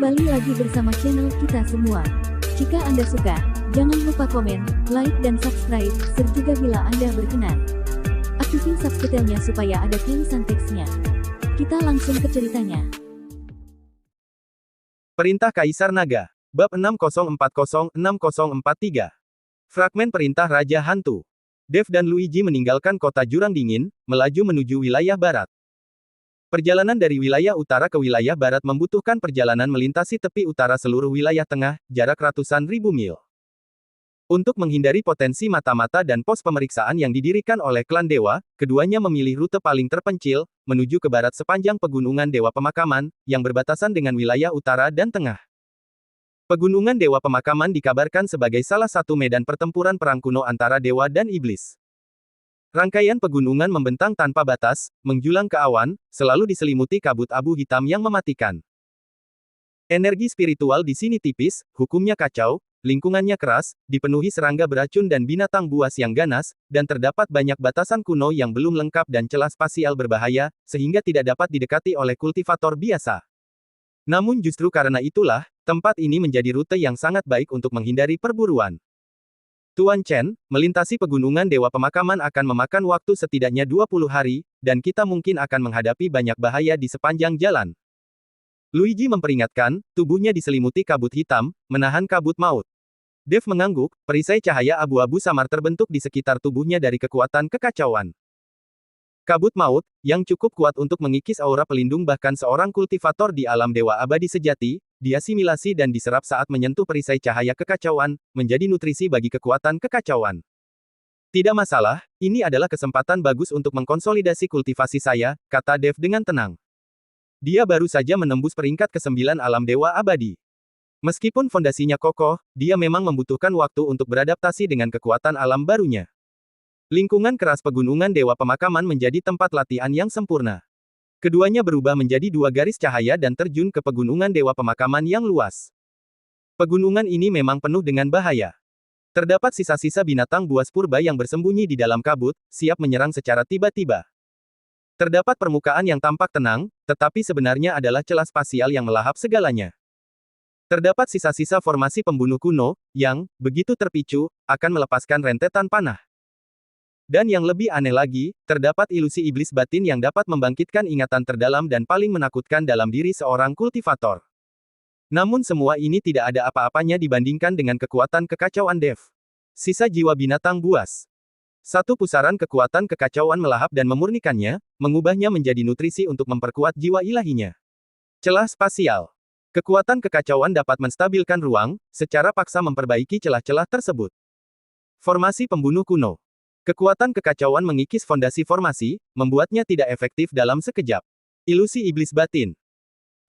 Kembali lagi bersama channel kita semua. Jika Anda suka, jangan lupa komen, like dan subscribe, serta bila Anda berkenan, aktifin subtitlenya supaya ada tulisan teksnya. Kita langsung ke ceritanya. Perintah Kaisar Naga, Bab 6040-6043. Fragmen Perintah Raja Hantu. Dev dan Luigi meninggalkan kota Jurang Dingin, melaju menuju wilayah barat. Perjalanan dari wilayah utara ke wilayah barat membutuhkan perjalanan melintasi tepi utara seluruh wilayah tengah, jarak ratusan ribu mil. Untuk menghindari potensi mata-mata dan pos pemeriksaan yang didirikan oleh klan dewa, keduanya memilih rute paling terpencil, menuju ke barat sepanjang pegunungan Dewa Pemakaman, yang berbatasan dengan wilayah utara dan tengah. Pegunungan Dewa Pemakaman dikabarkan sebagai salah satu medan pertempuran perang kuno antara dewa dan iblis. Rangkaian pegunungan membentang tanpa batas, menjulang ke awan, selalu diselimuti kabut abu hitam yang mematikan. Energi spiritual di sini tipis, hukumnya kacau, lingkungannya keras, dipenuhi serangga beracun dan binatang buas yang ganas, dan terdapat banyak batasan kuno yang belum lengkap dan celah spasial berbahaya, sehingga tidak dapat didekati oleh kultivator biasa. Namun justru karena itulah, tempat ini menjadi rute yang sangat baik untuk menghindari perburuan. Tuan Chen, melintasi pegunungan Dewa Pemakaman akan memakan waktu setidaknya 20 hari, dan kita mungkin akan menghadapi banyak bahaya di sepanjang jalan. Luigi memperingatkan, tubuhnya diselimuti kabut hitam, menahan kabut maut. Dev mengangguk, perisai cahaya abu-abu samar terbentuk di sekitar tubuhnya dari kekuatan kekacauan. Kabut maut, yang cukup kuat untuk mengikis aura pelindung bahkan seorang kultivator di alam dewa abadi sejati, diasimilasi dan diserap saat menyentuh perisai cahaya kekacauan, menjadi nutrisi bagi kekuatan kekacauan. Tidak masalah, ini adalah kesempatan bagus untuk mengkonsolidasi kultivasi saya, kata Dev dengan tenang. Dia baru saja menembus peringkat ke-9 alam dewa abadi. Meskipun fondasinya kokoh, dia memang membutuhkan waktu untuk beradaptasi dengan kekuatan alam barunya. Lingkungan keras pegunungan Dewa Pemakaman menjadi tempat latihan yang sempurna. Keduanya berubah menjadi dua garis cahaya dan terjun ke pegunungan Dewa Pemakaman yang luas. Pegunungan ini memang penuh dengan bahaya. Terdapat sisa-sisa binatang buas purba yang bersembunyi di dalam kabut, siap menyerang secara tiba-tiba. Terdapat permukaan yang tampak tenang, tetapi sebenarnya adalah celah spasial yang melahap segalanya. Terdapat sisa-sisa formasi pembunuh kuno, yang, begitu terpicu, akan melepaskan rentetan panah. Dan yang lebih aneh lagi, terdapat ilusi iblis batin yang dapat membangkitkan ingatan terdalam dan paling menakutkan dalam diri seorang kultivator. Namun semua ini tidak ada apa-apanya dibandingkan dengan kekuatan kekacauan Dev. Sisa jiwa binatang buas. Satu pusaran kekuatan kekacauan melahap dan memurnikannya, mengubahnya menjadi nutrisi untuk memperkuat jiwa ilahinya. Celah spasial. Kekuatan kekacauan dapat menstabilkan ruang, secara paksa memperbaiki celah-celah tersebut. Formasi pembunuh kuno. Kekuatan kekacauan mengikis fondasi formasi, membuatnya tidak efektif dalam sekejap. Ilusi iblis batin.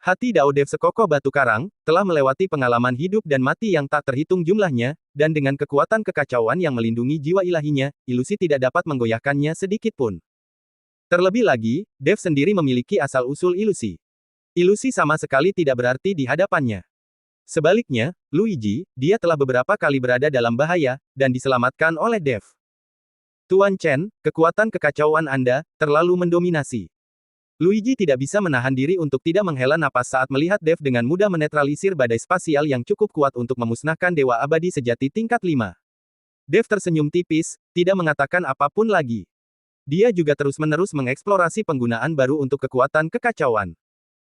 Hati Dao Dev sekokoh batu karang, telah melewati pengalaman hidup dan mati yang tak terhitung jumlahnya, dan dengan kekuatan kekacauan yang melindungi jiwa ilahinya, ilusi tidak dapat menggoyahkannya sedikit pun. Terlebih lagi, Dev sendiri memiliki asal-usul ilusi. Ilusi sama sekali tidak berarti di hadapannya. Sebaliknya, Luigi, dia telah beberapa kali berada dalam bahaya, dan diselamatkan oleh Dev. Tuan Chen, kekuatan kekacauan Anda terlalu mendominasi. Luigi tidak bisa menahan diri untuk tidak menghela napas saat melihat Dev dengan mudah menetralisir badai spasial yang cukup kuat untuk memusnahkan Dewa Abadi sejati tingkat 5. Dev tersenyum tipis, tidak mengatakan apapun lagi. Dia juga terus-menerus mengeksplorasi penggunaan baru untuk kekuatan kekacauan.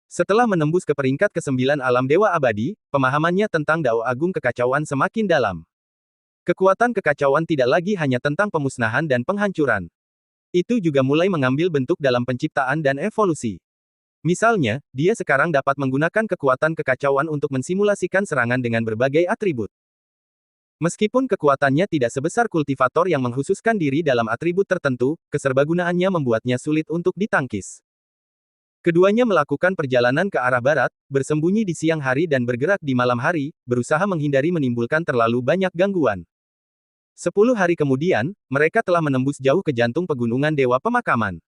Setelah menembus ke peringkat ke-9 alam Dewa Abadi, pemahamannya tentang Dao Agung Kekacauan semakin dalam. Kekuatan kekacauan tidak lagi hanya tentang pemusnahan dan penghancuran. Itu juga mulai mengambil bentuk dalam penciptaan dan evolusi. Misalnya, dia sekarang dapat menggunakan kekuatan kekacauan untuk mensimulasikan serangan dengan berbagai atribut. Meskipun kekuatannya tidak sebesar kultivator yang mengkhususkan diri dalam atribut tertentu, keserbagunaannya membuatnya sulit untuk ditangkis. Keduanya melakukan perjalanan ke arah barat, bersembunyi di siang hari dan bergerak di malam hari, berusaha menghindari menimbulkan terlalu banyak gangguan. 10 hari kemudian, mereka telah menembus jauh ke jantung pegunungan Dewa Pemakaman.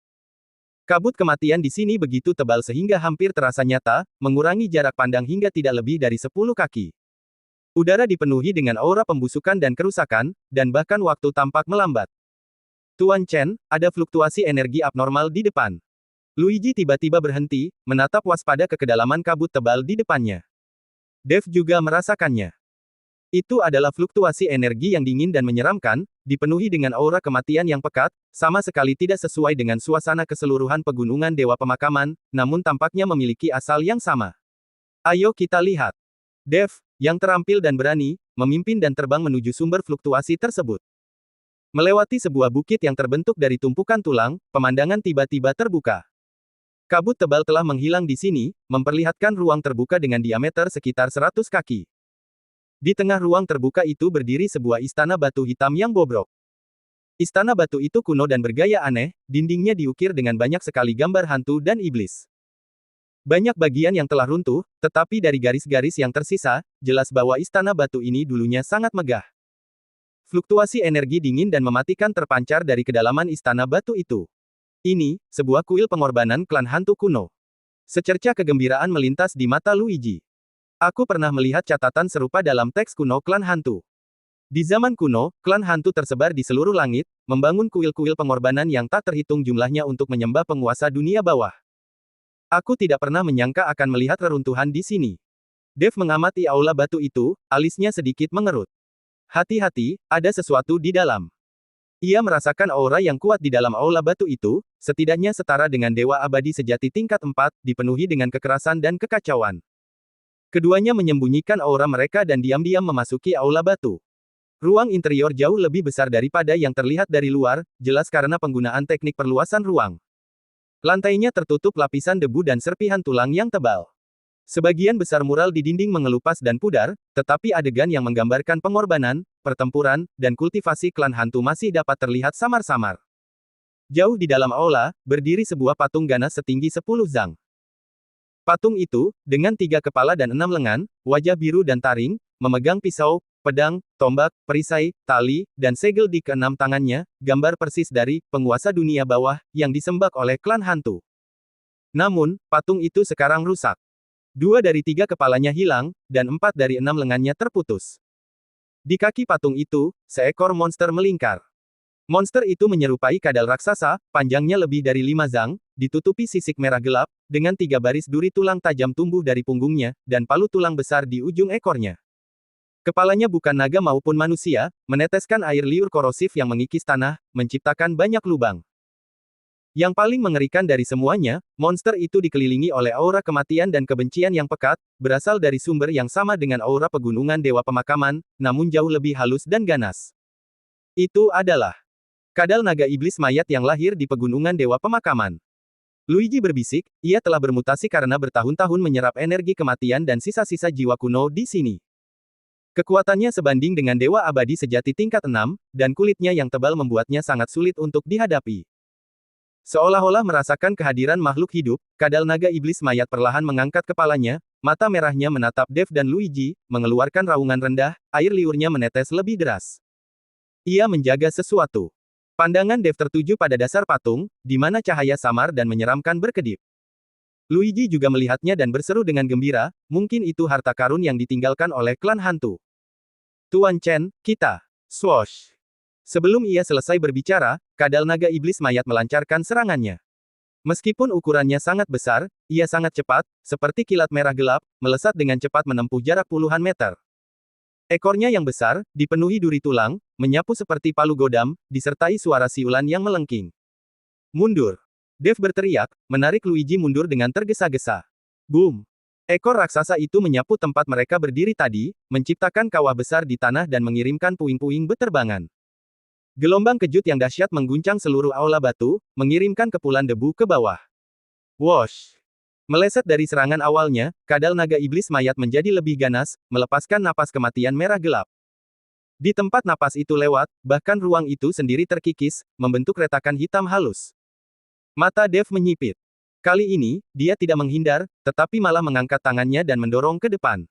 Kabut kematian di sini begitu tebal sehingga hampir terasa nyata, mengurangi jarak pandang hingga tidak lebih dari 10 kaki. Udara dipenuhi dengan aura pembusukan dan kerusakan, dan bahkan waktu tampak melambat. Tuan Chen, ada fluktuasi energi abnormal di depan. Luigi tiba-tiba berhenti, menatap waspada ke kedalaman kabut tebal di depannya. Dev juga merasakannya. Itu adalah fluktuasi energi yang dingin dan menyeramkan, dipenuhi dengan aura kematian yang pekat, sama sekali tidak sesuai dengan suasana keseluruhan pegunungan Dewa Pemakaman, namun tampaknya memiliki asal yang sama. Ayo kita lihat. Dev, yang terampil dan berani, memimpin dan terbang menuju sumber fluktuasi tersebut. Melewati sebuah bukit yang terbentuk dari tumpukan tulang, pemandangan tiba-tiba terbuka. Kabut tebal telah menghilang di sini, memperlihatkan ruang terbuka dengan diameter sekitar 100 kaki. Di tengah ruang terbuka itu berdiri sebuah istana batu hitam yang bobrok. Istana batu itu kuno dan bergaya aneh, dindingnya diukir dengan banyak sekali gambar hantu dan iblis. Banyak bagian yang telah runtuh, tetapi dari garis-garis yang tersisa, jelas bahwa istana batu ini dulunya sangat megah. Fluktuasi energi dingin dan mematikan terpancar dari kedalaman istana batu itu. Ini, sebuah kuil pengorbanan klan hantu kuno. Secercah kegembiraan melintas di mata Luigi. Aku pernah melihat catatan serupa dalam teks kuno klan hantu. Di zaman kuno, klan hantu tersebar di seluruh langit, membangun kuil-kuil pengorbanan yang tak terhitung jumlahnya untuk menyembah penguasa dunia bawah. Aku tidak pernah menyangka akan melihat reruntuhan di sini. Dev mengamati aula batu itu, alisnya sedikit mengerut. Hati-hati, ada sesuatu di dalam. Ia merasakan aura yang kuat di dalam aula batu itu, setidaknya setara dengan dewa abadi sejati tingkat 4, dipenuhi dengan kekerasan dan kekacauan. Keduanya menyembunyikan aura mereka dan diam-diam memasuki aula batu. Ruang interior jauh lebih besar daripada yang terlihat dari luar, jelas karena penggunaan teknik perluasan ruang. Lantainya tertutup lapisan debu dan serpihan tulang yang tebal. Sebagian besar mural di dinding mengelupas dan pudar, tetapi adegan yang menggambarkan pengorbanan, pertempuran, dan kultivasi klan hantu masih dapat terlihat samar-samar. Jauh di dalam aula, berdiri sebuah patung ganas setinggi 10 zang. Patung itu, dengan 3 kepala dan 6 lengan, wajah biru dan taring, memegang pisau, pedang, tombak, perisai, tali, dan segel di keenam tangannya, gambar persis dari penguasa dunia bawah yang disembah oleh klan hantu. Namun, patung itu sekarang rusak. 2 dari 3 kepalanya hilang, dan 4 dari 6 lengannya terputus. Di kaki patung itu, seekor monster melingkar. Monster itu menyerupai kadal raksasa, panjangnya lebih dari 5 zang, ditutupi sisik merah gelap, dengan 3 baris duri tulang tajam tumbuh dari punggungnya, dan palu tulang besar di ujung ekornya. Kepalanya bukan naga maupun manusia, meneteskan air liur korosif yang mengikis tanah, menciptakan banyak lubang. Yang paling mengerikan dari semuanya, monster itu dikelilingi oleh aura kematian dan kebencian yang pekat, berasal dari sumber yang sama dengan aura pegunungan Dewa Pemakaman, namun jauh lebih halus dan ganas. Itu adalah kadal naga iblis mayat yang lahir di pegunungan Dewa Pemakaman. Luigi berbisik, ia telah bermutasi karena bertahun-tahun menyerap energi kematian dan sisa-sisa jiwa kuno di sini. Kekuatannya sebanding dengan dewa abadi sejati tingkat 6, dan kulitnya yang tebal membuatnya sangat sulit untuk dihadapi. Seolah-olah merasakan kehadiran makhluk hidup, kadal naga iblis mayat perlahan mengangkat kepalanya, mata merahnya menatap Dev dan Luigi, mengeluarkan raungan rendah, air liurnya menetes lebih deras. Ia menjaga sesuatu. Pandangan Dev tertuju pada dasar patung, di mana cahaya samar dan menyeramkan berkedip. Luigi juga melihatnya dan berseru dengan gembira, mungkin itu harta karun yang ditinggalkan oleh klan hantu. Tuan Chen, kita. Swoosh. Sebelum ia selesai berbicara, kadal naga iblis mayat melancarkan serangannya. Meskipun ukurannya sangat besar, ia sangat cepat, seperti kilat merah gelap, melesat dengan cepat menempuh jarak puluhan meter. Ekornya yang besar, dipenuhi duri tulang, menyapu seperti palu godam, disertai suara siulan yang melengking. Mundur. Dev berteriak, menarik Luigi mundur dengan tergesa-gesa. Boom! Ekor raksasa itu menyapu tempat mereka berdiri tadi, menciptakan kawah besar di tanah dan mengirimkan puing-puing beterbangan. Gelombang kejut yang dahsyat mengguncang seluruh aula batu, mengirimkan kepulan debu ke bawah. Whoosh! Meleset dari serangan awalnya, kadal naga iblis mayat menjadi lebih ganas, melepaskan napas kematian merah gelap. Di tempat napas itu lewat, bahkan ruang itu sendiri terkikis, membentuk retakan hitam halus. Mata Dev menyipit. Kali ini, dia tidak menghindar, tetapi malah mengangkat tangannya dan mendorong ke depan.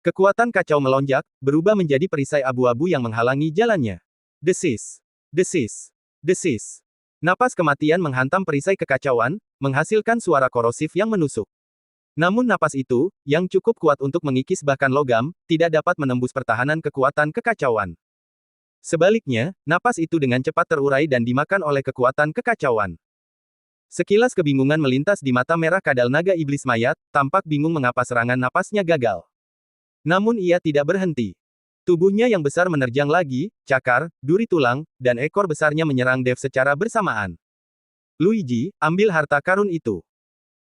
Kekuatan kacau melonjak, berubah menjadi perisai abu-abu yang menghalangi jalannya. Desis. Desis. Desis. Napas kematian menghantam perisai kekacauan, menghasilkan suara korosif yang menusuk. Namun napas itu, yang cukup kuat untuk mengikis bahkan logam, tidak dapat menembus pertahanan kekuatan kekacauan. Sebaliknya, napas itu dengan cepat terurai dan dimakan oleh kekuatan kekacauan. Sekilas kebingungan melintas di mata merah kadal naga iblis mayat, tampak bingung mengapa serangan napasnya gagal. Namun ia tidak berhenti. Tubuhnya yang besar menerjang lagi, cakar, duri tulang, dan ekor besarnya menyerang Dev secara bersamaan. Luigi, ambil harta karun itu.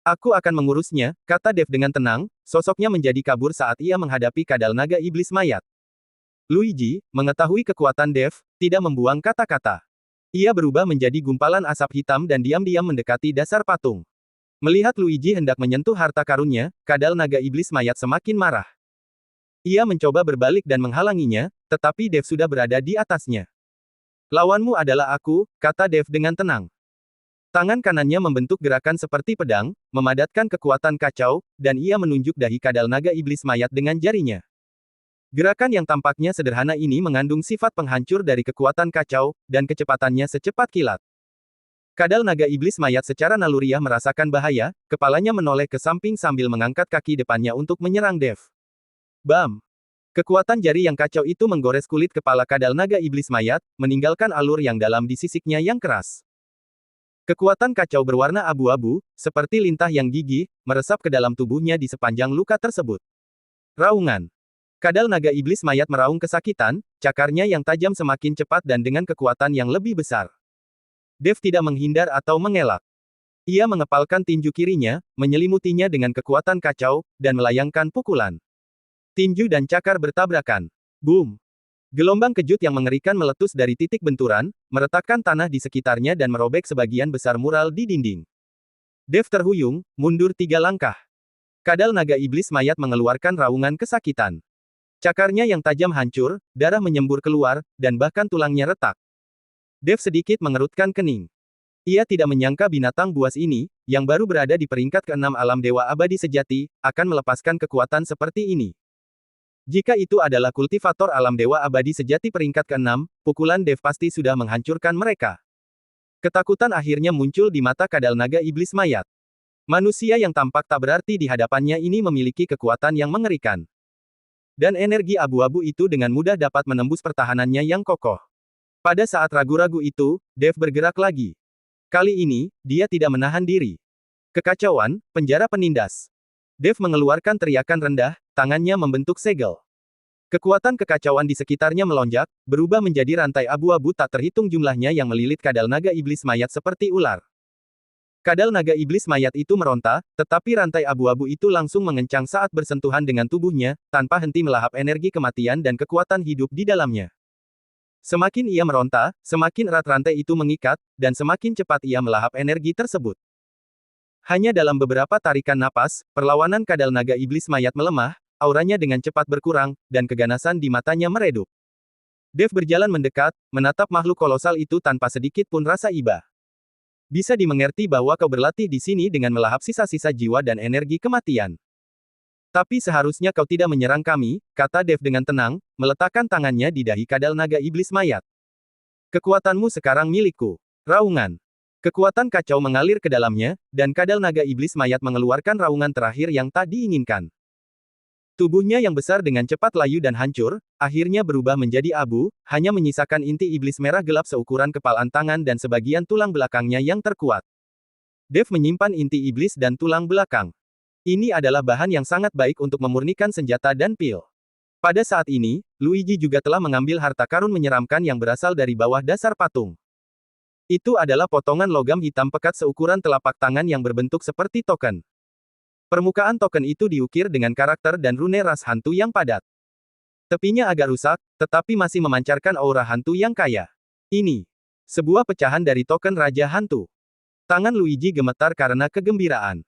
Aku akan mengurusnya, kata Dev dengan tenang, sosoknya menjadi kabur saat ia menghadapi kadal naga iblis mayat. Luigi, mengetahui kekuatan Dev, tidak membuang kata-kata. Ia berubah menjadi gumpalan asap hitam dan diam-diam mendekati dasar patung. Melihat Luigi hendak menyentuh harta karunnya, kadal naga iblis mayat semakin marah. Ia mencoba berbalik dan menghalanginya, tetapi Dev sudah berada di atasnya. Lawanmu adalah aku, kata Dev dengan tenang. Tangan kanannya membentuk gerakan seperti pedang, memadatkan kekuatan kacau, dan ia menunjuk dahi kadal naga iblis mayat dengan jarinya. Gerakan yang tampaknya sederhana ini mengandung sifat penghancur dari kekuatan kacau, dan kecepatannya secepat kilat. Kadal naga iblis mayat secara naluriah merasakan bahaya, kepalanya menoleh ke samping sambil mengangkat kaki depannya untuk menyerang Dev. Bam! Kekuatan jari yang kacau itu menggores kulit kepala kadal naga iblis mayat, meninggalkan alur yang dalam di sisiknya yang keras. Kekuatan kacau berwarna abu-abu, seperti lintah yang gigih, meresap ke dalam tubuhnya di sepanjang luka tersebut. Raungan. Kadal naga iblis mayat meraung kesakitan, cakarnya yang tajam semakin cepat dan dengan kekuatan yang lebih besar. Dev tidak menghindar atau mengelak. Ia mengepalkan tinju kirinya, menyelimutinya dengan kekuatan kacau, dan melayangkan pukulan. Tinju dan cakar bertabrakan. Boom! Gelombang kejut yang mengerikan meletus dari titik benturan, meretakkan tanah di sekitarnya dan merobek sebagian besar mural di dinding. Dev terhuyung, mundur 3 langkah. Kadal naga iblis mayat mengeluarkan raungan kesakitan. Cakarnya yang tajam hancur, darah menyembur keluar, dan bahkan tulangnya retak. Dev sedikit mengerutkan kening. Ia tidak menyangka binatang buas ini, yang baru berada di peringkat ke-6 alam dewa abadi sejati, akan melepaskan kekuatan seperti ini. Jika itu adalah kultivator alam dewa abadi sejati peringkat ke-6, pukulan Dev pasti sudah menghancurkan mereka. Ketakutan akhirnya muncul di mata kadal naga iblis mayat. Manusia yang tampak tak berarti di hadapannya ini memiliki kekuatan yang mengerikan. Dan energi abu-abu itu dengan mudah dapat menembus pertahanannya yang kokoh. Pada saat ragu-ragu itu, Dev bergerak lagi. Kali ini, dia tidak menahan diri. Kekacauan, penjara penindas. Dev mengeluarkan teriakan rendah, tangannya membentuk segel. Kekuatan kekacauan di sekitarnya melonjak, berubah menjadi rantai abu-abu tak terhitung jumlahnya yang melilit kadal naga iblis mayat seperti ular. Kadal naga iblis mayat itu meronta, tetapi rantai abu-abu itu langsung mengencang saat bersentuhan dengan tubuhnya, tanpa henti melahap energi kematian dan kekuatan hidup di dalamnya. Semakin ia meronta, semakin erat rantai itu mengikat, dan semakin cepat ia melahap energi tersebut. Hanya dalam beberapa tarikan napas, perlawanan kadal naga iblis mayat melemah, auranya dengan cepat berkurang, dan keganasan di matanya meredup. Dev berjalan mendekat, menatap makhluk kolosal itu tanpa sedikit pun rasa iba. Bisa dimengerti bahwa kau berlatih di sini dengan melahap sisa-sisa jiwa dan energi kematian. Tapi seharusnya kau tidak menyerang kami, kata Dev dengan tenang, meletakkan tangannya di dahi kadal naga iblis mayat. Kekuatanmu sekarang milikku. Raungan. Kekuatan kacau mengalir ke dalamnya, dan kadal naga iblis mayat mengeluarkan raungan terakhir yang tak diinginkan. Tubuhnya yang besar dengan cepat layu dan hancur, akhirnya berubah menjadi abu, hanya menyisakan inti iblis merah gelap seukuran kepalan tangan dan sebagian tulang belakangnya yang terkuat. Dev menyimpan inti iblis dan tulang belakang. Ini adalah bahan yang sangat baik untuk memurnikan senjata dan pil. Pada saat ini, Luigi juga telah mengambil harta karun menyeramkan yang berasal dari bawah dasar patung. Itu adalah potongan logam hitam pekat seukuran telapak tangan yang berbentuk seperti token. Permukaan token itu diukir dengan karakter dan rune ras hantu yang padat. Tepinya agak rusak, tetapi masih memancarkan aura hantu yang kaya. Ini sebuah pecahan dari token Raja Hantu. Tangan Luigi gemetar karena kegembiraan.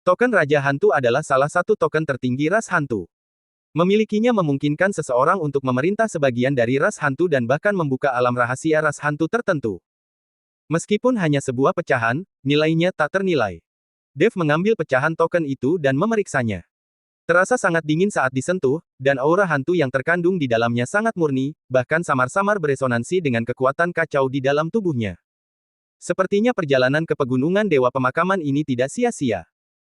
Token Raja Hantu adalah salah satu token tertinggi ras hantu. Memilikinya memungkinkan seseorang untuk memerintah sebagian dari ras hantu dan bahkan membuka alam rahasia ras hantu tertentu. Meskipun hanya sebuah pecahan, nilainya tak ternilai. Dev mengambil pecahan token itu dan memeriksanya. Terasa sangat dingin saat disentuh, dan aura hantu yang terkandung di dalamnya sangat murni, bahkan samar-samar beresonansi dengan kekuatan kacau di dalam tubuhnya. Sepertinya perjalanan ke pegunungan Dewa Pemakaman ini tidak sia-sia.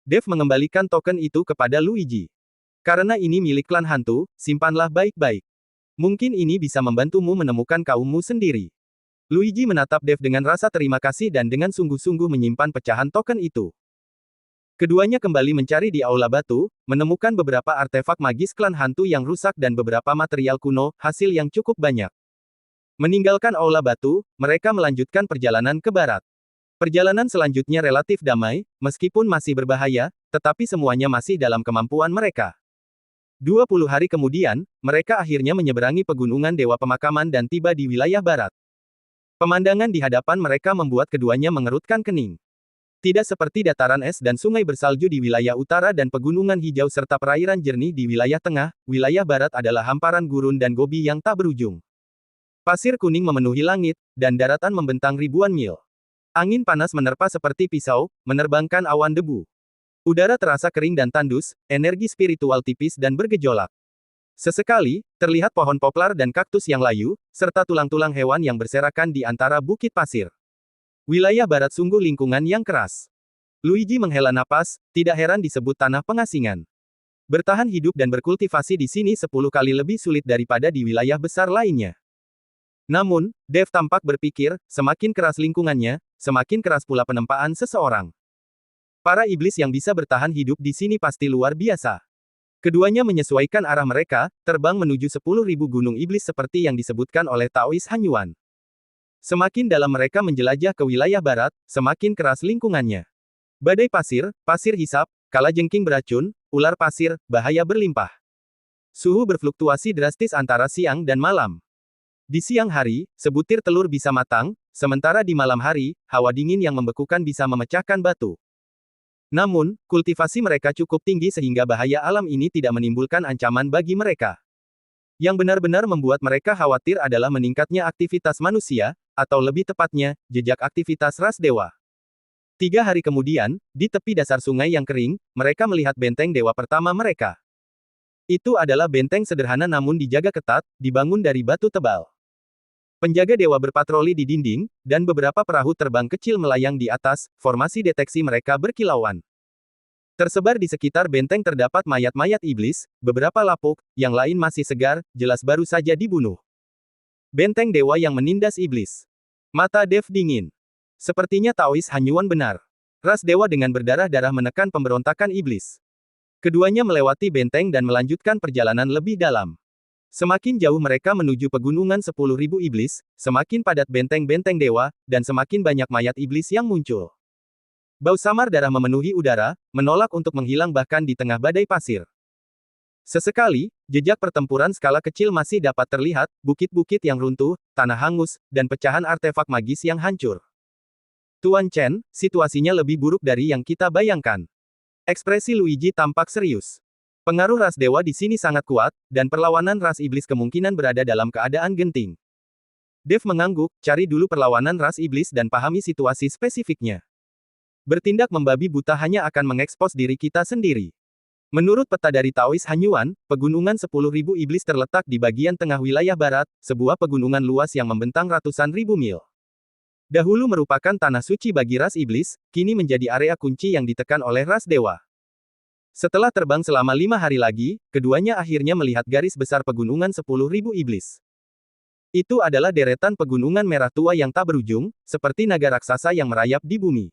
Dev mengembalikan token itu kepada Luigi. Karena ini milik klan hantu, simpanlah baik-baik. Mungkin ini bisa membantumu menemukan kaummu sendiri. Luigi menatap Dev dengan rasa terima kasih dan dengan sungguh-sungguh menyimpan pecahan token itu. Keduanya kembali mencari di Aula Batu, menemukan beberapa artefak magis klan hantu yang rusak dan beberapa material kuno, hasil yang cukup banyak. Meninggalkan Aula Batu, mereka melanjutkan perjalanan ke barat. Perjalanan selanjutnya relatif damai, meskipun masih berbahaya, tetapi semuanya masih dalam kemampuan mereka. 20 hari kemudian, mereka akhirnya menyeberangi pegunungan Dewa Pemakaman dan tiba di wilayah barat. Pemandangan di hadapan mereka membuat keduanya mengerutkan kening. Tidak seperti dataran es dan sungai bersalju di wilayah utara dan pegunungan hijau serta perairan jernih di wilayah tengah, wilayah barat adalah hamparan gurun dan gobi yang tak berujung. Pasir kuning memenuhi langit, dan daratan membentang ribuan mil. Angin panas menerpa seperti pisau, menerbangkan awan debu. Udara terasa kering dan tandus, energi spiritual tipis dan bergejolak. Sesekali, terlihat pohon poplar dan kaktus yang layu, serta tulang-tulang hewan yang berserakan di antara bukit pasir. Wilayah barat sungguh lingkungan yang keras. Luigi menghela napas, tidak heran disebut tanah pengasingan. Bertahan hidup dan berkultivasi di sini 10 kali lebih sulit daripada di wilayah besar lainnya. Namun, Dev tampak berpikir, semakin keras lingkungannya, semakin keras pula penempaan seseorang. Para iblis yang bisa bertahan hidup di sini pasti luar biasa. Keduanya menyesuaikan arah mereka, terbang menuju 10.000 gunung iblis seperti yang disebutkan oleh Taois Hanyuan. Semakin dalam mereka menjelajah ke wilayah barat, semakin keras lingkungannya. Badai pasir, pasir hisap, kalajengking beracun, ular pasir, bahaya berlimpah. Suhu berfluktuasi drastis antara siang dan malam. Di siang hari, sebutir telur bisa matang, sementara di malam hari, hawa dingin yang membekukan bisa memecahkan batu. Namun, kultivasi mereka cukup tinggi sehingga bahaya alam ini tidak menimbulkan ancaman bagi mereka. Yang benar-benar membuat mereka khawatir adalah meningkatnya aktivitas manusia, atau lebih tepatnya, jejak aktivitas ras dewa. 3 hari kemudian, di tepi dasar sungai yang kering, mereka melihat benteng dewa pertama mereka. Itu adalah benteng sederhana namun dijaga ketat, dibangun dari batu tebal. Penjaga dewa berpatroli di dinding, dan beberapa perahu terbang kecil melayang di atas, formasi deteksi mereka berkilauan. Tersebar di sekitar benteng terdapat mayat-mayat iblis, beberapa lapuk, yang lain masih segar, jelas baru saja dibunuh. Benteng dewa yang menindas iblis. Mata Dev dingin. Sepertinya Taois Hanyuan benar. Ras dewa dengan berdarah-darah menekan pemberontakan iblis. Keduanya melewati benteng dan melanjutkan perjalanan lebih dalam. Semakin jauh mereka menuju pegunungan 10.000 iblis, semakin padat benteng-benteng dewa, dan semakin banyak mayat iblis yang muncul. Bau samar darah memenuhi udara, menolak untuk menghilang bahkan di tengah badai pasir. Sesekali, jejak pertempuran skala kecil masih dapat terlihat, bukit-bukit yang runtuh, tanah hangus, dan pecahan artefak magis yang hancur. Tuan Chen, situasinya lebih buruk dari yang kita bayangkan. Ekspresi Luigi tampak serius. Pengaruh ras dewa di sini sangat kuat, dan perlawanan ras iblis kemungkinan berada dalam keadaan genting. Dev mengangguk, cari dulu perlawanan ras iblis dan pahami situasi spesifiknya. Bertindak membabi buta hanya akan mengekspos diri kita sendiri. Menurut peta dari Taois Hanyuan, pegunungan 10.000 iblis terletak di bagian tengah wilayah barat, sebuah pegunungan luas yang membentang ratusan ribu mil. Dahulu merupakan tanah suci bagi ras iblis, kini menjadi area kunci yang ditekan oleh ras dewa. Setelah terbang selama 5 hari lagi, keduanya akhirnya melihat garis besar pegunungan 10.000 iblis. Itu adalah deretan pegunungan merah tua yang tak berujung, seperti naga raksasa yang merayap di bumi.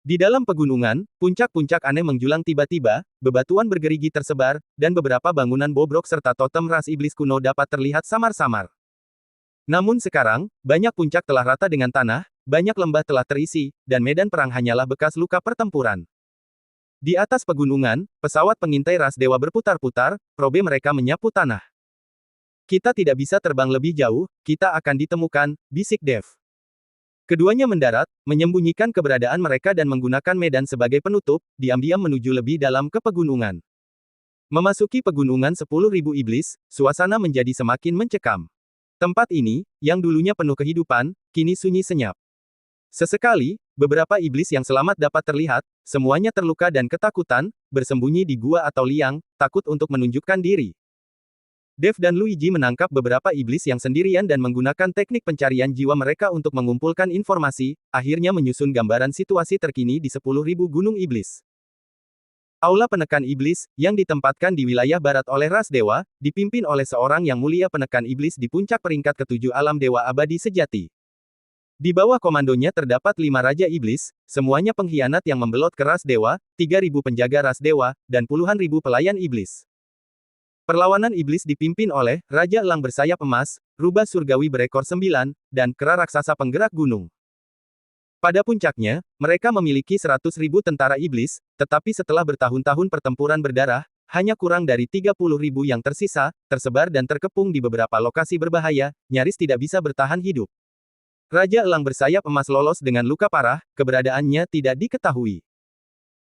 Di dalam pegunungan, puncak-puncak aneh menjulang tiba-tiba, bebatuan bergerigi tersebar, dan beberapa bangunan bobrok serta totem ras iblis kuno dapat terlihat samar-samar. Namun sekarang, banyak puncak telah rata dengan tanah, banyak lembah telah terisi, dan medan perang hanyalah bekas luka pertempuran. Di atas pegunungan, pesawat pengintai ras dewa berputar-putar, probe mereka menyapu tanah. Kita tidak bisa terbang lebih jauh, kita akan ditemukan, bisik Dev. Keduanya mendarat, menyembunyikan keberadaan mereka dan menggunakan medan sebagai penutup, diam-diam menuju lebih dalam ke pegunungan. Memasuki pegunungan 10.000 iblis, suasana menjadi semakin mencekam. Tempat ini, yang dulunya penuh kehidupan, kini sunyi senyap. Sesekali, beberapa iblis yang selamat dapat terlihat, semuanya terluka dan ketakutan, bersembunyi di gua atau liang, takut untuk menunjukkan diri. Dev dan Luigi menangkap beberapa iblis yang sendirian dan menggunakan teknik pencarian jiwa mereka untuk mengumpulkan informasi, akhirnya menyusun gambaran situasi terkini di 10.000 gunung iblis. Aula penekan iblis, yang ditempatkan di wilayah barat oleh ras dewa, dipimpin oleh seorang yang mulia penekan iblis di puncak peringkat ketujuh alam dewa abadi sejati. Di bawah komandonya terdapat 5 Raja Iblis, semuanya pengkhianat yang membelot ke ras dewa, 3.000 penjaga ras dewa, dan puluhan ribu pelayan iblis. Perlawanan iblis dipimpin oleh Raja Elang bersayap emas, rubah surgawi berekor 9, dan kera raksasa penggerak gunung. Pada puncaknya, mereka memiliki 100.000 tentara iblis, tetapi setelah bertahun-tahun pertempuran berdarah, hanya kurang dari 30.000 yang tersisa, tersebar dan terkepung di beberapa lokasi berbahaya, nyaris tidak bisa bertahan hidup. Raja Elang bersayap emas lolos dengan luka parah, keberadaannya tidak diketahui.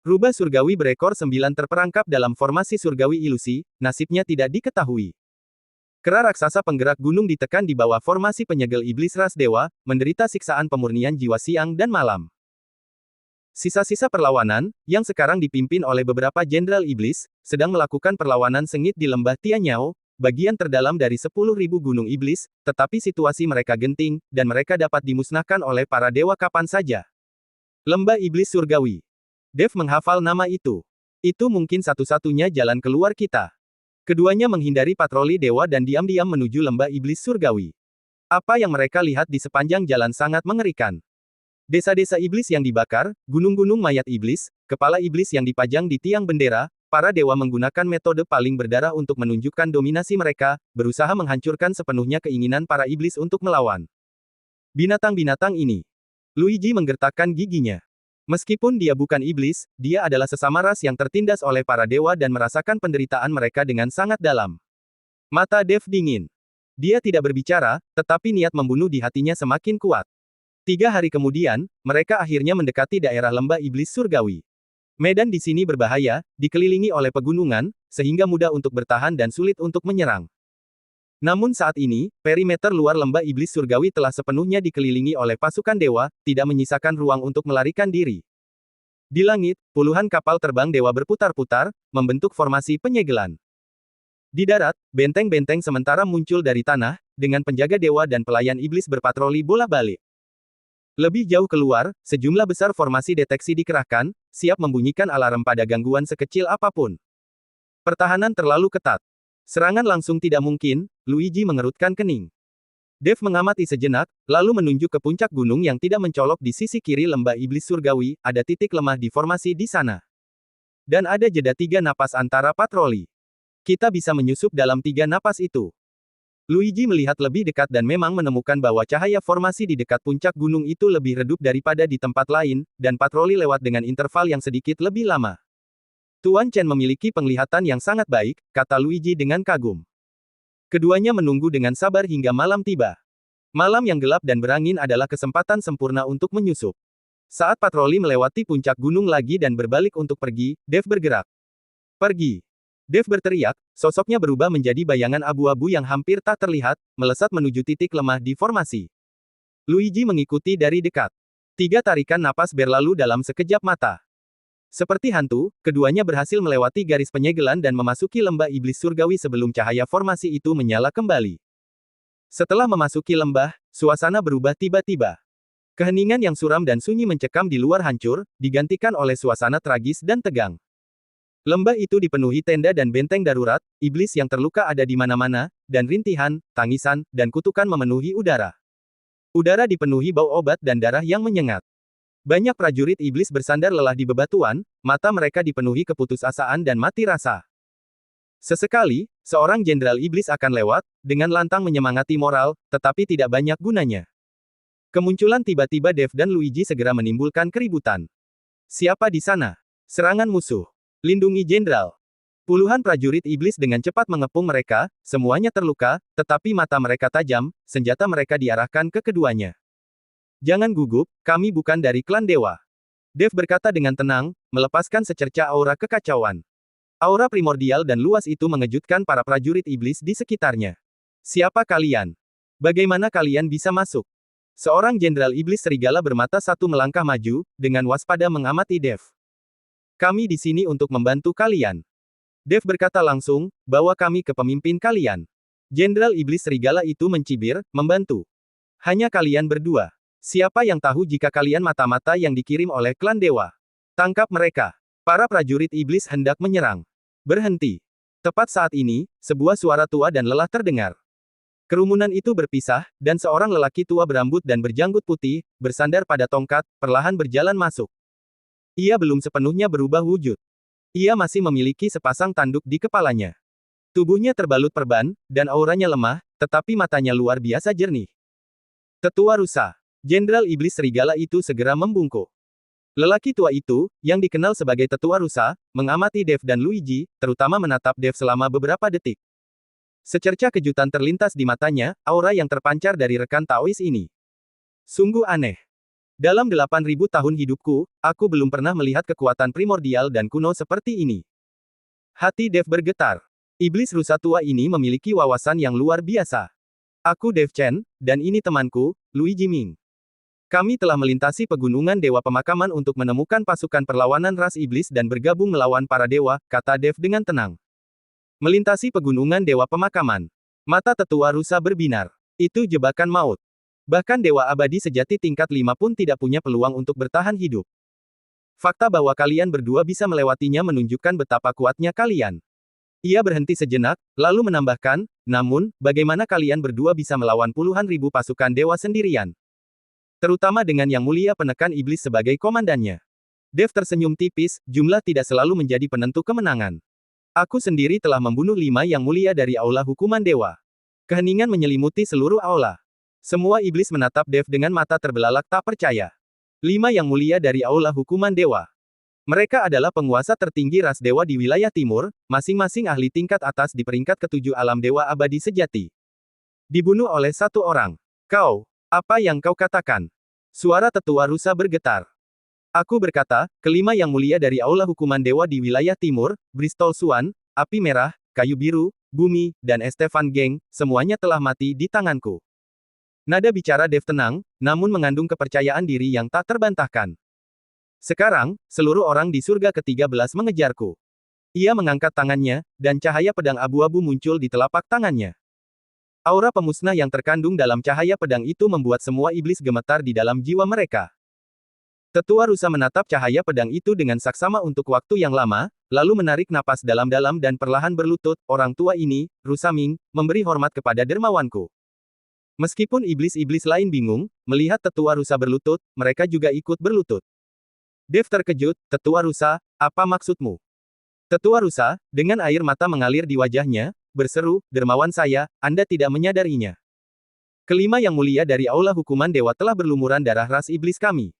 Rubah surgawi berekor 9 terperangkap dalam formasi surgawi ilusi, nasibnya tidak diketahui. Kera raksasa penggerak gunung ditekan di bawah formasi penyegel iblis ras dewa, menderita siksaan pemurnian jiwa siang dan malam. Sisa-sisa perlawanan, yang sekarang dipimpin oleh beberapa jenderal iblis, sedang melakukan perlawanan sengit di lembah Tianyao, bagian terdalam dari 10.000 gunung iblis, tetapi situasi mereka genting, dan mereka dapat dimusnahkan oleh para dewa kapan saja. Lembah Iblis Surgawi. Dev menghafal nama itu. Itu mungkin satu-satunya jalan keluar kita. Keduanya menghindari patroli dewa dan diam-diam menuju lembah Iblis Surgawi. Apa yang mereka lihat di sepanjang jalan sangat mengerikan. Desa-desa iblis yang dibakar, gunung-gunung mayat iblis, kepala iblis yang dipajang di tiang bendera, para dewa menggunakan metode paling berdarah untuk menunjukkan dominasi mereka, berusaha menghancurkan sepenuhnya keinginan para iblis untuk melawan. Binatang-binatang ini. Luigi menggertakkan giginya. Meskipun dia bukan iblis, dia adalah sesama ras yang tertindas oleh para dewa dan merasakan penderitaan mereka dengan sangat dalam. Mata Dev dingin. Dia tidak berbicara, tetapi niat membunuh di hatinya semakin kuat. 3 hari kemudian, mereka akhirnya mendekati daerah lembah iblis surgawi. Medan di sini berbahaya, dikelilingi oleh pegunungan, sehingga mudah untuk bertahan dan sulit untuk menyerang. Namun saat ini, perimeter luar lembah iblis surgawi telah sepenuhnya dikelilingi oleh pasukan dewa, tidak menyisakan ruang untuk melarikan diri. Di langit, puluhan kapal terbang dewa berputar-putar, membentuk formasi penyegelan. Di darat, benteng-benteng sementara muncul dari tanah, dengan penjaga dewa dan pelayan iblis berpatroli bolak-balik. Lebih jauh keluar, sejumlah besar formasi deteksi dikerahkan, siap membunyikan alarm pada gangguan sekecil apapun. Pertahanan terlalu ketat. Serangan langsung tidak mungkin, Luigi mengerutkan kening. Dev mengamati sejenak, lalu menunjuk ke puncak gunung yang tidak mencolok di sisi kiri lembah iblis surgawi, ada titik lemah di formasi di sana. Dan ada jeda 3 napas antara patroli. Kita bisa menyusup dalam 3 napas itu. Luigi melihat lebih dekat dan memang menemukan bahwa cahaya formasi di dekat puncak gunung itu lebih redup daripada di tempat lain, dan patroli lewat dengan interval yang sedikit lebih lama. Tuan Chen memiliki penglihatan yang sangat baik, kata Luigi dengan kagum. Keduanya menunggu dengan sabar hingga malam tiba. Malam yang gelap dan berangin adalah kesempatan sempurna untuk menyusup. Saat patroli melewati puncak gunung lagi dan berbalik untuk pergi, Dev bergerak. Pergi. Dev berteriak, sosoknya berubah menjadi bayangan abu-abu yang hampir tak terlihat, melesat menuju titik lemah di formasi. Luigi mengikuti dari dekat. 3 tarikan napas berlalu dalam sekejap mata. Seperti hantu, keduanya berhasil melewati garis penyegelan dan memasuki lembah iblis surgawi sebelum cahaya formasi itu menyala kembali. Setelah memasuki lembah, suasana berubah tiba-tiba. Keheningan yang suram dan sunyi mencekam di luar hancur, digantikan oleh suasana tragis dan tegang. Lembah itu dipenuhi tenda dan benteng darurat, iblis yang terluka ada di mana-mana, dan rintihan, tangisan, dan kutukan memenuhi udara. Udara dipenuhi bau obat dan darah yang menyengat. Banyak prajurit iblis bersandar lelah di bebatuan, mata mereka dipenuhi keputusasaan dan mati rasa. Sesekali, seorang jenderal iblis akan lewat, dengan lantang menyemangati moral, tetapi tidak banyak gunanya. Kemunculan tiba-tiba Dev dan Luigi segera menimbulkan keributan. Siapa di sana? Serangan musuh. Lindungi jenderal. Puluhan prajurit iblis dengan cepat mengepung mereka, semuanya terluka, tetapi mata mereka tajam, senjata mereka diarahkan ke keduanya. Jangan gugup, kami bukan dari klan dewa. Dev berkata dengan tenang, melepaskan secerca aura kekacauan. Aura primordial dan luas itu mengejutkan para prajurit iblis di sekitarnya. Siapa kalian? Bagaimana kalian bisa masuk? Seorang jenderal iblis serigala bermata satu melangkah maju, dengan waspada mengamati Dev. Kami di sini untuk membantu kalian. Dev berkata langsung, bawa kami ke pemimpin kalian. Jenderal iblis serigala itu mencibir, membantu. Hanya kalian berdua. Siapa yang tahu jika kalian mata-mata yang dikirim oleh klan dewa? Tangkap mereka. Para prajurit iblis hendak menyerang. Berhenti. Tepat saat ini, sebuah suara tua dan lelah terdengar. Kerumunan itu berpisah, dan seorang lelaki tua berambut dan berjanggut putih, bersandar pada tongkat, perlahan berjalan masuk. Ia belum sepenuhnya berubah wujud. Ia masih memiliki sepasang tanduk di kepalanya. Tubuhnya terbalut perban, dan auranya lemah, tetapi matanya luar biasa jernih. Tetua Rusa. Jenderal Iblis Serigala itu segera membungkuk. Lelaki tua itu, yang dikenal sebagai Tetua Rusa, mengamati Dev dan Luigi, terutama menatap Dev selama beberapa detik. Secerca kejutan terlintas di matanya, aura yang terpancar dari rekan Taois ini. Sungguh aneh. Dalam 8.000 tahun hidupku, aku belum pernah melihat kekuatan primordial dan kuno seperti ini. Hati Dev bergetar. Iblis rusa tua ini memiliki wawasan yang luar biasa. Aku Dev Chen, dan ini temanku, Luigi Ming. Kami telah melintasi pegunungan Dewa Pemakaman untuk menemukan pasukan perlawanan ras iblis dan bergabung melawan para dewa, kata Dev dengan tenang. Melintasi pegunungan Dewa Pemakaman. Mata tetua rusa berbinar. Itu jebakan maut. Bahkan Dewa Abadi sejati tingkat 5 pun tidak punya peluang untuk bertahan hidup. Fakta bahwa kalian berdua bisa melewatinya menunjukkan betapa kuatnya kalian. Ia berhenti sejenak, lalu menambahkan, namun, bagaimana kalian berdua bisa melawan puluhan ribu pasukan dewa sendirian? Terutama dengan Yang Mulia Penekan Iblis sebagai komandannya. Dev tersenyum tipis, jumlah tidak selalu menjadi penentu kemenangan. Aku sendiri telah membunuh 5 Yang Mulia dari Aula Hukuman Dewa. Keheningan menyelimuti seluruh aula. Semua iblis menatap Dev dengan mata terbelalak tak percaya. 5 Yang Mulia dari Aula Hukuman Dewa. Mereka adalah penguasa tertinggi ras dewa di wilayah timur, masing-masing ahli tingkat atas di peringkat ke-7 alam dewa abadi sejati. Dibunuh oleh satu orang. Kau, apa yang kau katakan? Suara tetua rusa bergetar. Aku berkata, kelima Yang Mulia dari Aula Hukuman Dewa di wilayah timur, Bristol Swan, Api Merah, Kayu Biru, Bumi, dan Estefan Geng, semuanya telah mati di tanganku. Nada bicara Dev tenang, namun mengandung kepercayaan diri yang tak terbantahkan. Sekarang, seluruh orang di surga ke-13 mengejarku. Ia mengangkat tangannya, dan cahaya pedang abu-abu muncul di telapak tangannya. Aura pemusnah yang terkandung dalam cahaya pedang itu membuat semua iblis gemetar di dalam jiwa mereka. Tetua rusa menatap cahaya pedang itu dengan saksama untuk waktu yang lama, lalu menarik napas dalam-dalam dan perlahan berlutut, orang tua ini, Rusa Ming, memberi hormat kepada dermawanku. Meskipun iblis-iblis lain bingung, melihat tetua rusa berlutut, mereka juga ikut berlutut. Dev terkejut, tetua rusa, apa maksudmu? Tetua rusa, dengan air mata mengalir di wajahnya, berseru, dermawan saya, Anda tidak menyadarinya. Kelima Yang Mulia dari Aula Hukuman Dewa telah berlumuran darah ras iblis kami.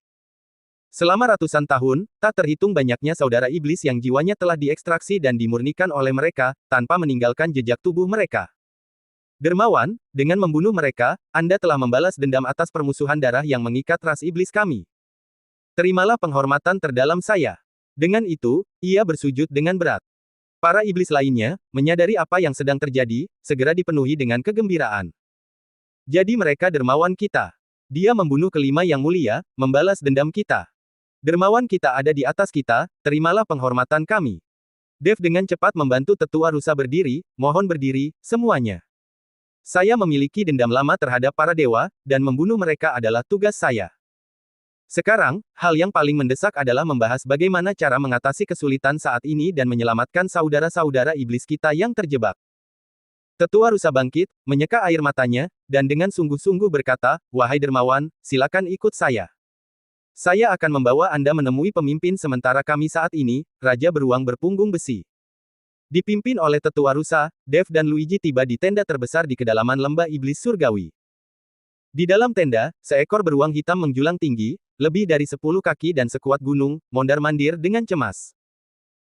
Selama ratusan tahun, tak terhitung banyaknya saudara iblis yang jiwanya telah diekstraksi dan dimurnikan oleh mereka, tanpa meninggalkan jejak tubuh mereka. Dermawan, dengan membunuh mereka, Anda telah membalas dendam atas permusuhan darah yang mengikat ras iblis kami. Terimalah penghormatan terdalam saya. Dengan itu, ia bersujud dengan berat. Para iblis lainnya, menyadari apa yang sedang terjadi, segera dipenuhi dengan kegembiraan. Jadi mereka dermawan kita. Dia membunuh kelima Yang Mulia, membalas dendam kita. Dermawan kita ada di atas kita, terimalah penghormatan kami. Dev dengan cepat membantu tetua rusa berdiri, mohon berdiri, semuanya. Saya memiliki dendam lama terhadap para dewa, dan membunuh mereka adalah tugas saya. Sekarang, hal yang paling mendesak adalah membahas bagaimana cara mengatasi kesulitan saat ini dan menyelamatkan saudara-saudara iblis kita yang terjebak. Tetua rusa bangkit, menyeka air matanya, dan dengan sungguh-sungguh berkata, wahai dermawan, silakan ikut saya. Saya akan membawa Anda menemui pemimpin sementara kami saat ini, Raja Beruang Berpunggung Besi. Dipimpin oleh tetua rusa, Dev dan Luigi tiba di tenda terbesar di kedalaman lembah iblis surgawi. Di dalam tenda, seekor beruang hitam menjulang tinggi, lebih dari 10 kaki dan sekuat gunung, mondar-mandir dengan cemas.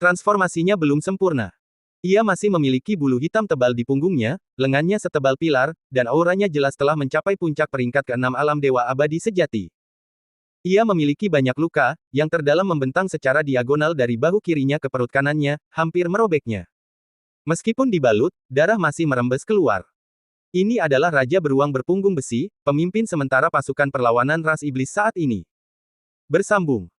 Transformasinya belum sempurna. Ia masih memiliki bulu hitam tebal di punggungnya, lengannya setebal pilar, dan auranya jelas telah mencapai puncak peringkat ke-6 alam dewa abadi sejati. Ia memiliki banyak luka, yang terdalam membentang secara diagonal dari bahu kirinya ke perut kanannya, hampir merobeknya. Meskipun dibalut, darah masih merembes keluar. Ini adalah Raja Beruang Berpunggung Besi, pemimpin sementara pasukan perlawanan ras iblis saat ini. Bersambung.